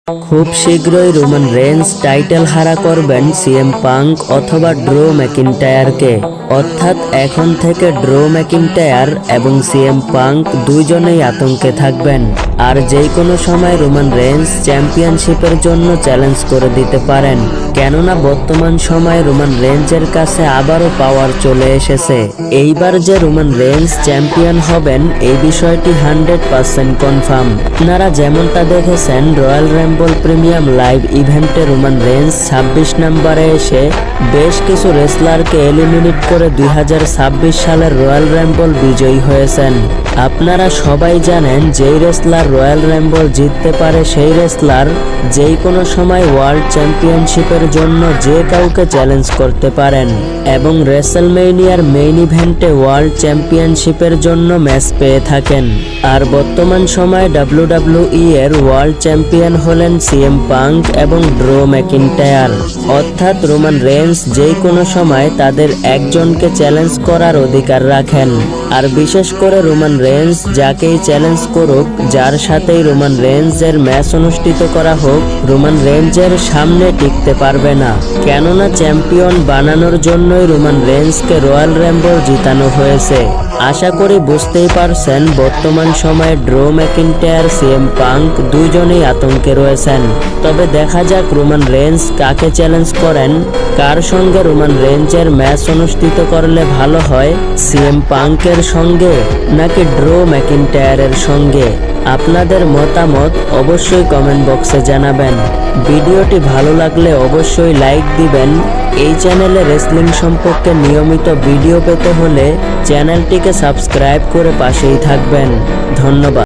খুব শীঘ্রই Roman Reigns title হারা করবেন সিএম পাঙ্ক অথবা ড্রো ম্যাকিন্টায়ারকে। অর্থাৎ এখন থেকে ড্রো ম্যাকিন্টায়ার এবং সিএম পাঙ্ক দুইজনেই আতঙ্কে থাকবেন। আর যেই কোনো সময় রোমান রেইন্স চ্যাম্পিয়নশিপের জন্য চ্যালেঞ্জ করে দিতে পারেন, কেননা বর্তমান সময়ে রোমান রেইন্সের কাছে আবারও পাওয়ার চলে এসেছে। এইবার যে রোমান রেইন্স চ্যাম্পিয়ন হবেন এই বিষয়টি 100% কনফার্ম। আপনারা যেমনটা দেখেছেন রয়্যাল রাম্বল প্রিমিয়াম লাইভ ইভেন্টে রোমান রেইন্স 26 নম্বরে এসে বেশ কিছু রেসলারকে এলিমিনেট করে 2026 সালের রয়্যাল রাম্বল বিজয়ী হয়েছেন। আপনারা সবাই জানেন যেই রেসলার রয়্যাল রাম্বল জিততে পারে সেই রেসলার যেই কোনো সময় ওয়ার্ল্ড চ্যাম্পিয়নশিপের জন্য যে কাউকে চ্যালেঞ্জ করতে পারেন এবং রেসলমেনিয়ার মেইন ইভেন্টে ওয়ার্ল্ড চ্যাম্পিয়নশিপের জন্য ম্যাচ পেয়ে থাকেন। আর বর্তমান সময়ে WWE এর ওয়ার্ল্ড চ্যাম্পিয়ন হলেন সিএম পাঙ্ক এবং ড্রো ম্যাকিন্টায়ার। অর্থাৎ রোমান রেইন্স যেই কোনো সময় তাদের একজনকে চ্যালেঞ্জ করার অধিকার রাখেন। আর বিশেষ করে রোমান রেইন্স যাকেই চ্যালেঞ্জ করুক, যার সাথেই রোমান রেইন্সের ম্যাচ অনুষ্ঠিত করা হোক, রোমান রেইন্সের সামনে টিকতে পারবে না। কেননা চ্যাম্পিয়ন বানানোর জন্যই রোমান রেইন্সকে রয়্যাল রাম্বল জিতানো হয়েছে। আশা করি বুঝতেই পারছেন বর্তমান সময়ে ড্রো ম্যাকিন্টায়ার সিএম পাঙ্ক দুইজনেই আতঙ্কে রয়েছেন। তবে দেখা যাক রোমান রেইন্স কাকে চ্যালেঞ্জ করেন, কার সঙ্গে রোমান রেইন্সের ম্যাচ অনুষ্ঠিত করলে ভালো হয়, সিএম পাঙ্কের সঙ্গে নাকি ড্রো ম্যাকিন্টায়ারের সঙ্গে। আপনাদের মতামত অবশ্যই কমেন্ট বক্সে জানাবেন। ভিডিওটি ভালো লাগলে অবশ্যই লাইক দিবেন। এই চ্যানেলে রেসলিং সম্পর্কে নিয়মিত ভিডিও পেতে হলে চ্যানেলটিকে সাবস্ক্রাইব করে পাশেই থাকবেন। ধন্যবাদ।